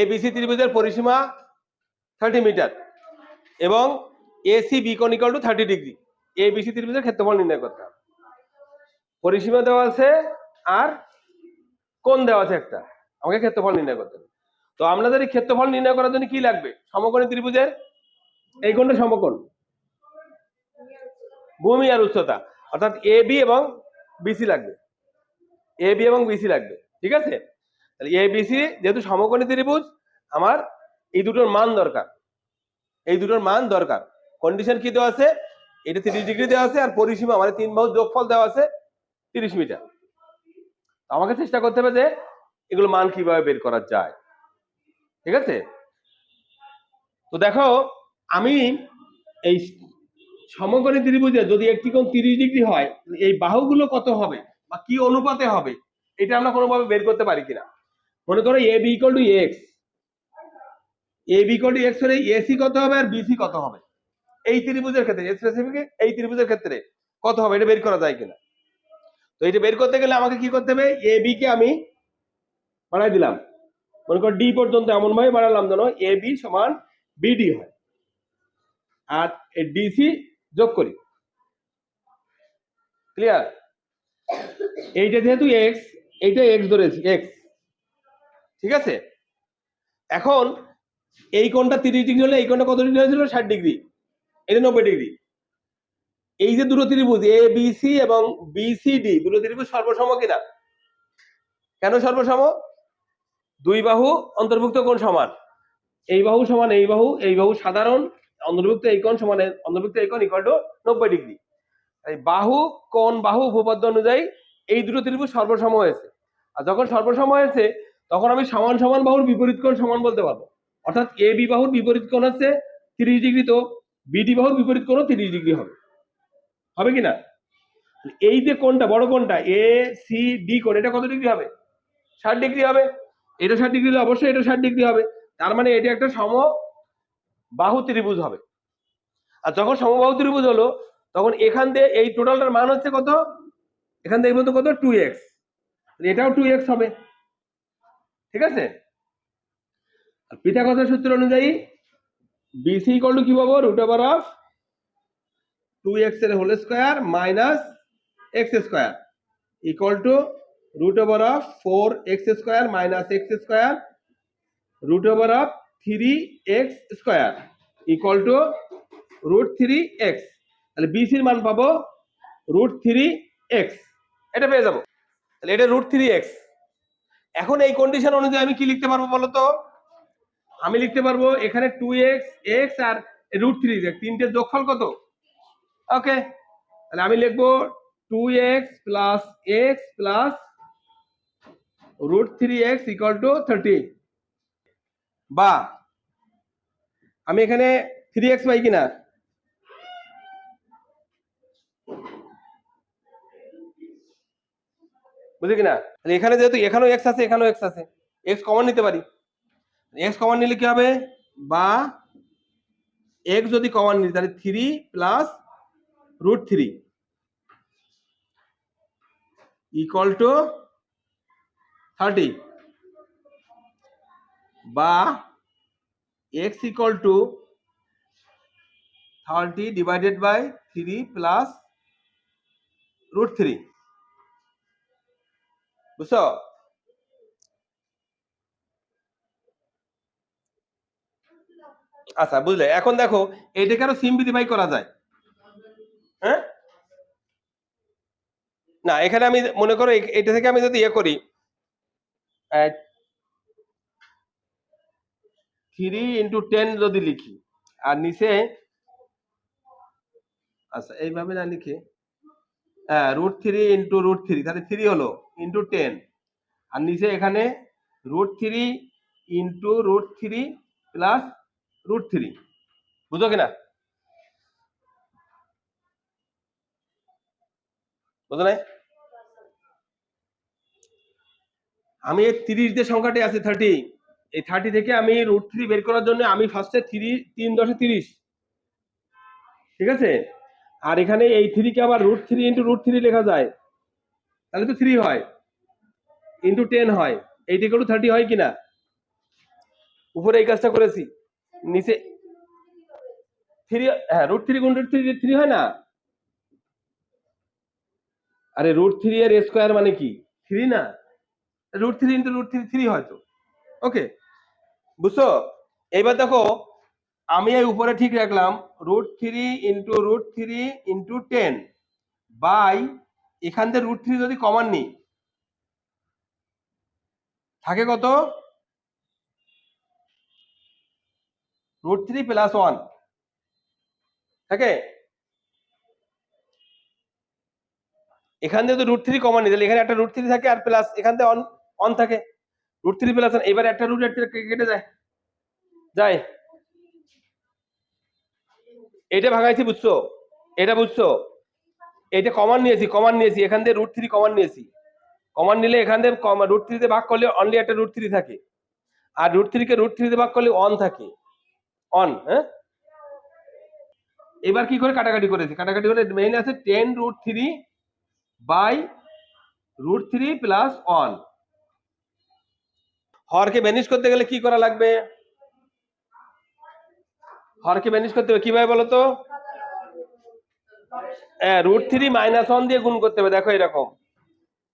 ABC ত্রিভুজের পরিসীমা 30 metre এবং এসি বি কোণ ইকুয়াল টু 30 ডিগ্রি। এবিসি ত্রিভুজের ক্ষেত্রফল নির্ণয় করতে হবে। পরিসীমা দেওয়া আছে আর কোণ দেওয়া আছে একটা, আমাকে ক্ষেত্রফল নির্ণয় করতে হবে। তো আমাদের এই ক্ষেত্রফল নির্ণয় করার জন্য কি লাগবে? সমকোণী ত্রিভুজের এই কোণটা সমকোণ, ভূমি আর উচ্চতা, অর্থাৎ এ বি এবং বিসি লাগবে, এ বি এবং বিসি লাগবে। ঠিক আছে, তাহলে এ বিসি যেহেতু সমকোণী ত্রিভুজ, আমার এই দুটোর মান দরকার, এই দুটোর মান দরকার। কন্ডিশন কি দেওয়া আছে? এটা 30 ডিগ্রি দেওয়া আছে আর পরিসীমা মানে 3 বাহুর যোগফল দেওয়া আছে 30 মিটার। আমাকে চেষ্টা করতে হবে যে এগুলো মান কিভাবে বের করা যায়। ঠিক আছে, তো দেখো আমি এই সমকোণী ত্রিভুজে যদি একটি কোণ 30 ডিগ্রি হয়, এই বাহুগুলো কত হবে বা কি অনুপাতে হবে, এটা আমরা কোনোভাবে বের করতে পারি কিনা। মনে করো A B equal to X, A B equal to X হলে এসি কত হবে আর বিসি কত হবে, এই ত্রিভুজের ক্ষেত্রে স্পেসিফিক এই ত্রিভুজের ক্ষেত্রে কত হবে, এটা বের করা যায় কিনা। তো এটা বের করতে গেলে আমাকে কি করতে হবে? এ বি কে আমি বাড়াই দিলাম, মনে করো ডি পর্যন্ত এমন ভাবে বাড়ালাম যেন এ বি সমান বিডি হয়, আর ডিসি যোগ করি। ক্লিয়ার? এইটা যেহেতু এক্স, এইটা এক্স ধরেছি, এক্স। ঠিক আছে, এখন এই কোণটা 30 ডিগ্রি হলে এই কোণটা কত ডিগ্রি হয়েছিল? 60 ডিগ্রি, এটা 90 ডিগ্রি। এই যে দুটো ত্রিভুজ এ বি সি এবং বিসিডি, দুটো ত্রিভুজ সর্বসম কিনা? কেন সর্বসম? দুই বাহু অন্তর্ভুক্ত কোণ সমান, এই বাহু সমান এই বাহু, এই বাহু সাধারণ, অন্তর্ভুক্ত এই কোণ সমান অন্তর্ভুক্ত এই কোণ ইকুয়াল টু 90 ডিগ্রি। এই বাহু কোণ বাহু উপপাদ্য অনুযায়ী এই দুটো ত্রিভুজ সর্বসম হয়েছে। আর যখন সর্বসম হয়েছে তখন আমি সমান সমান বাহুর বিপরীত কোণ সমান বলতে পারবো। অর্থাৎ এ বি বাহুর বিপরীত কোণ হচ্ছে 30 ডিগ্রি, তো বিডি বাহুর বিপরীত কোণও 30 ডিগ্রি হবে, হবে কিনা? এই যে কোণটা বড় কোণটা এ সি ডি কোণ, এটা কত ডিগ্রি হবে? 60 ডিগ্রি হবে। এটা 60 ডিগ্রি হলে অবশ্যই এটা 60 ডিগ্রি হবে, তার মানে এটা একটা সমবাহু ত্রিভুজ হবে। আর যখন সমবাহু ত্রিভুজ হলো তখন এখান দিয়ে এই টোটালটার মান হচ্ছে কত? এখান থেকে বলতো কত? 2x, এটাও 2x হবে। ঠিক আছে, পিথাগোরাসের সূত্র অনুযায়ী BC ইকুয়াল টু কি পাবো? রুট ওভার অফ 2x এর whole square minus x square equal to root over of 4x square minus x square root over of 3x square equal to root 3x। তাহলে BC এর মান পাবো root 3x, এটা পেয়ে যাবো। তাহলে এটা রুট 3x। এখন এই কন্ডিশন অনুযায়ী আমি কি লিখতে পারবো বলতো? আমি লিখতে পারবো এখানে 2x x আর রুট 3, তিনটে যোগফল কত? ওকে, তাহলে আমি লিখবো 2x plus x plus root 3x equal to 30, বা আমি এখানে 3x পাই কিনা? বুঝলি কিনা? এখানে যেহেতু এখানেও x আছে এখানেও x আছে, x কমন নিতে পারি। x কমন নিলে কি হবে? বা x যদি কমন নিই তাহলে 3 প্লাস রুট 3 ইকুয়াল টু 30, বা x equal to 30 divided by 3 plus root 3। বুঝছো? আচ্ছা বুঝলে। এখন দেখো এটাকে আরো সিম্পলিফাই করা যায়। হ্যাঁ, না এখানে আমি মনে করো এটা থেকে আমি যদি ইয়ে করি 3 ইন্টু 10 যদি লিখি আর নিচে, আচ্ছা এইভাবে না লিখে রুট 3 ইন্টু রুট 3, তাহলে 3 হলো ইন্টু 10, আর নিচে এখানে root 3 into root 3 plus root 3। বুঝো কিনা? বুঝো নাই? আমি এই 30 যে সংখ্যাটি আছে 30, এই 30 থেকে আমি রুট 3 বের করার জন্য আমি ফার্স্টে 3 10 30, ঠিক আছে, আর এখানে এই 3 কে আবার রুট 3 ইন্টু রুট 3 লেখা যায়, তাহলে তো 3 হয় ইন্টু 10 হয়, এইটা ইকুয়াল টু 30 হয় কিনা? উপরে এই কাজটা করেছি, নিচে 3, হ্যাঁ √3 গুণ √3 3 হয় না? আরে √3 এর স্কয়ার মানে কি 3 না? √3 ইন্টু √3 3 হয়তো। ওকে, বুঝছো? এইবার দেখো আমি এই উপরে ঠিক রাখলাম √3 ইন্টু √3 ইন্টু 10 বাই এখান থেকে √3 যদি কমন নিই থাকে কত? √3 প্লাস 1 থাকে। এখান থেকে যদি √3 কমন নিই তাহলে এখানে একটা √3 থাকে আর প্লাস এখান থেকে অন থাকে। √3 প্লাস 1, এবার একটা √1 কেটে যায় যায়। এটা ভাগাইছি, বুঝছো? এটা বুঝছো? এটা কমন নিয়েছি এখান থেকে √3 কমন নিয়েছি। কমন নিলে এখান থেকে √3 তে ভাগ করলে অনলি একটা √3 থাকে, আর √3 কে √3 তে ভাগ করলে অন থাকে, অন। হ্যাঁ, এবার কি করে কাটাকাটি করেছি, কাটাকাটি করে মেইন আছে 10√3 বাই √3 প্লাস 1। হরকে ভ্যানিশ করতে গেলে কি করা লাগবে? হরকে ভ্যানিশ করতে হবে কিভাবে বলো তো? হ্যাঁ, √3 মাইনাস 1 দিয়ে গুণ করতে হবে। দেখো এরকম,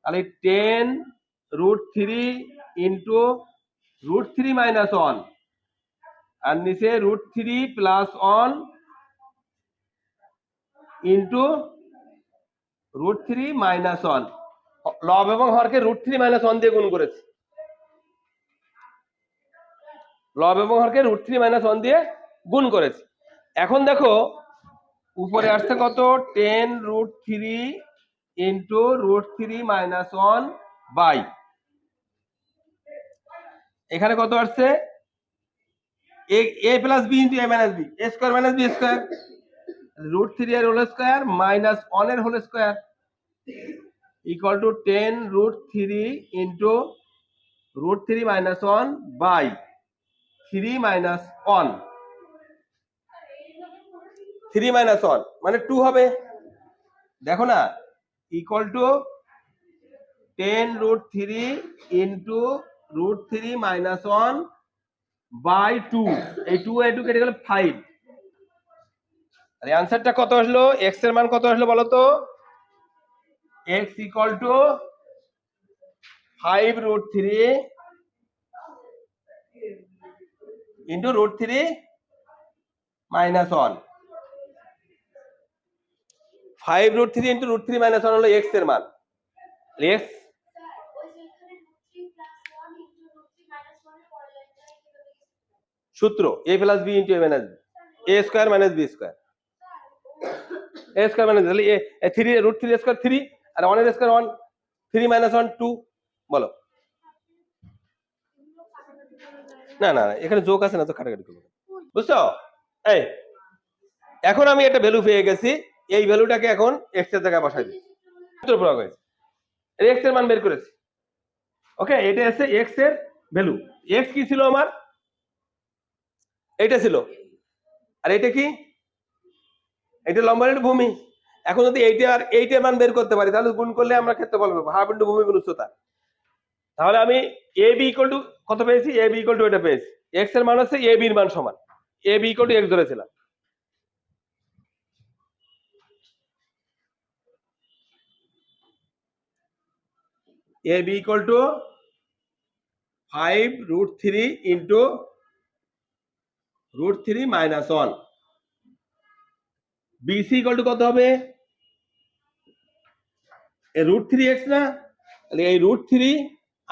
তাহলে 10√3 ইন্টু √3 মাইনাস 1 আর নিচে √3 প্লাস 1 ইন্টু √3 মাইনাস 1। লব এবং হরকে √3 মাইনাস 1 দিয়ে গুণ করেছি। লব এবং হরকে √3 মাইনাস 1 দিয়ে গুণ করেছি। এখন দেখো উপরে আসছে কত? 10√3 ইন্টু √3 মাইনাস 1 বাই এখানে কত আসছে? a plus b into a minus b, a square minus b square, √3 এর হোল স্কয়ার মাইনাস 1 এর whole square equal to 10√3 into √3 minus 1 by 3 minus 1। 3 minus 1 মানে 2 হবে। দেখো না, equal to 10√3 into √3 minus 1 by 2। এই 2 এ 2 কেটে গেল 5। আর অ্যানসারটা কত আসলো? x এর মান কত আসলো বলো তো? x equal to 5√3 into √3 minus 1। 5√3 into √3 minus 1 হলো x এর মান। x সূত্র a plus b into a minus b, a square minus b square, a square minus, তাহলে a 3 √3 স্কয়ার 3 আর 1 এর স্কয়ার 1, 3 মাইনাস 1 2। বলো। না না এখানে যোগ আছে না, তো কাটাকাটি করবো, বুঝছো? এই এখন আমি একটা ভ্যালু পেয়ে গেছি, এই ভ্যালুটাকে এখন x এর জায়গায় বসাই দিই। সূত্র প্রয়োগ হয়েছে, x এর মান বের করেছি। ওকে, এটা আছে x এর ভ্যালু। x কি ছিল আমার? এটা ছিল। আর এটা কি? এটা লম্বা রেট ভূমি। এখন যদি এইটার মান বের করতে পারি তাহলে গুণ করলে আমরা ক্ষেত্রফল পাবো, হাফ ইন্টু ভূমি গুণ উচ্চতা। তাহলে আমি এ বি ইকুয়াল টু কত পেয়েছি? এ বি ইকুয়াল টু এটা পেয়েছি। এক্স এর মান হচ্ছে এ বি এর মান সমান, A B equal to X ধরেছিলাম। A B equal to 5√3 into √3 minus 1। BC equal to কত হবে? এই √3x না, তাহলে এই √3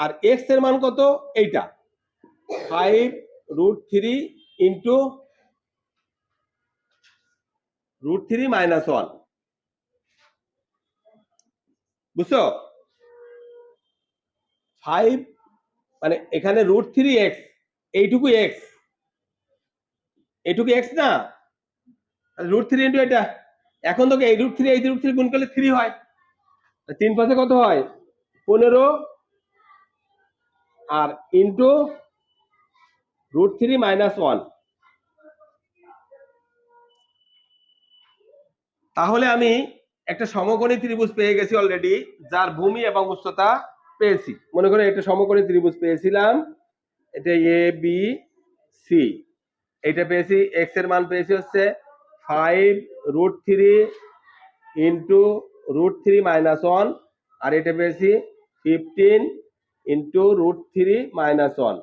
আর x এর মান কত? এইটা 5√3 ইন্টু √3 মাইনাস 1, বুঝছো? 5 মানে এখানে √3x, এইটুকু x, এইটুকু x না, √3 ইন্টু এটা। এখন তোকে এই √3 এই √3 গুণ করলে 3 হয়, 3 পাশে কত হয়? 15 আর ইন্টু √3 মাইনাস 1। তাহলে আমি একটা সমকোণী ত্রিভুজ পেয়ে গেছি অলরেডি, যার ভূমি এবং উচ্চতা পেয়েছি। মনে করে একটা সমকোণী ত্রিভুজ পেয়েছিলাম, এটা এ বি সি। এটা পেয়েছি, এক্স এর মান পেয়েছি হচ্ছে 5√3 ইন্টু √3 - 1, আর এটা পেয়েছি 15 ইন্টু √3 - 1।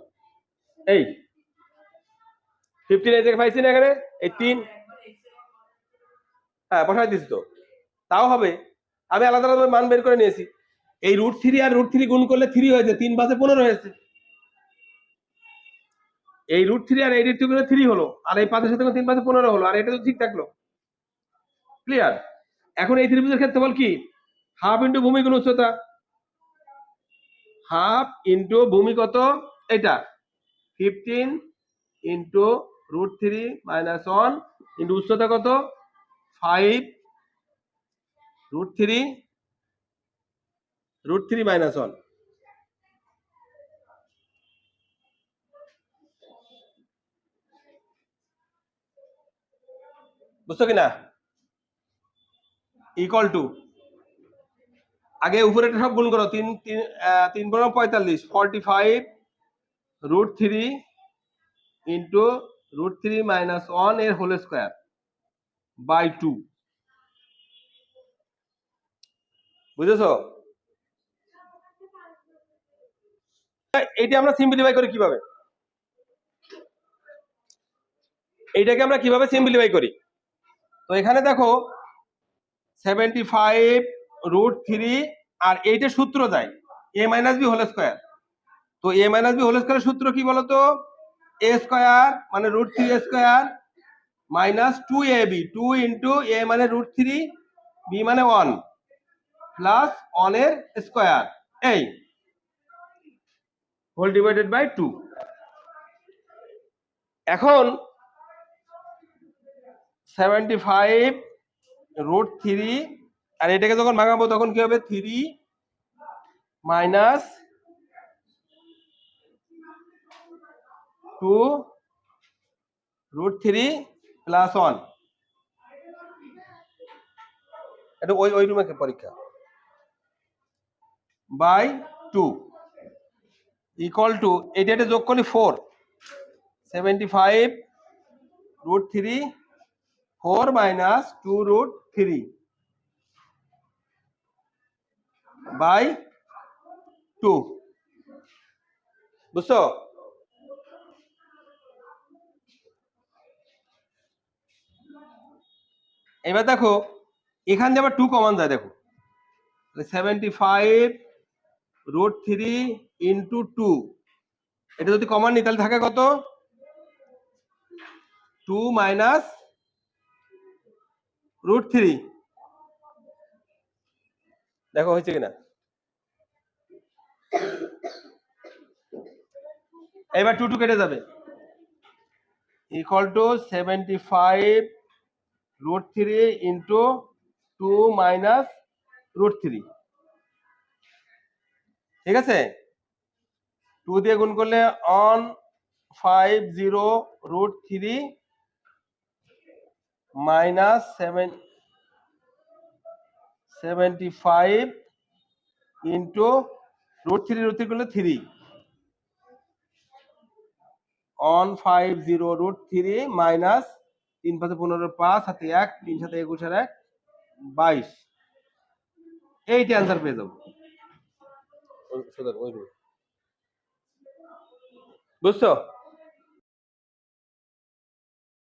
এই 15 এই জায়গায় পাইছি না এখানে, এই 3, হ্যাঁ বসাই দিছি তো, তাও হবে। আমি আলাদা আলাদা মান বের করে নিয়েছি। এই √3 আর √3 গুণ করলে 3 হয়েছে, 3 5 15 হয়েছে। এই √3 আর এই √3 গুলো 3 হলো, আর এই 5 এর সাথে 3 5 15 হলো, আর এটা তো ঠিক থাকলো। ক্লিয়ার? এখন এই ত্রিভুজের ক্ষেত্রফল কি? হাফ ইন্টু ভূমি গুণ উচ্চতা। হাফ ইন্টু ভূমি কত? এটা 15 ইন্টু √3 - 1 ইন্টু উচ্চতা কত? 5√3 - 1। বুঝছো কিনা? ইকুয়াল টু, আগে উপরে সব গুণ করো, 3 3 3 × 45, 45√3 ইন্টু √3 - 1 এর হোল স্কয়ার বাই 2। বুঝেছো? এইটা আমরা সিম্পলিফাই করি কিভাবে? এইটাকে আমরা কিভাবে সিম্পলিফাই করি? তো এখানে দেখো 75√3, আর এইটা সূত্র যায় a - b হোল স্কয়ার। তো a - b হোল স্কয়ারের সূত্র কি বলতো? a স্কয়ার মানে √3 square minus 2ab, 2 into a মানে √3, b মানে 1 প্লাস 1 এর স্কয়ার, এই হোল ডিভাইডেড বাই 2। এখন 75√3, আর এটাকে যখন ভাঙাবো তখন কি হবে? 3 মাইনাস 2√3 প্লাস 1, এটা ওই রুমে পরীক্ষা, বাই 2 ইকুয়াল টু, এটা যোগ করলে 4, 75√3 4 মাইনাস 2√3 বাই 2। বুঝছো? এবার দেখো এখান দিয়ে আবার 2 কমন যায়, দেখো 75√3 ইন্টু 2, এটা যদি কমন নিই তাহলে থাকে কত? 2 মাইনাস √3। দেখো হয়েছে কিনা? এবার 2 কেটে যাবে, ইকুয়াল টু 75√3 ইন্টু 2 মাইনাস √3। ঠিক আছে? 2 দিয়ে গুণ করলে 150√3 মাইনাস 75 ইন্টু √3 করলে 3, 150√3 মাইনাস 3 5 15 5 হাতে 1, 3 7 21 আর 1 22। এইটা অ্যান্সার পেয়ে যাবো। বুঝছো?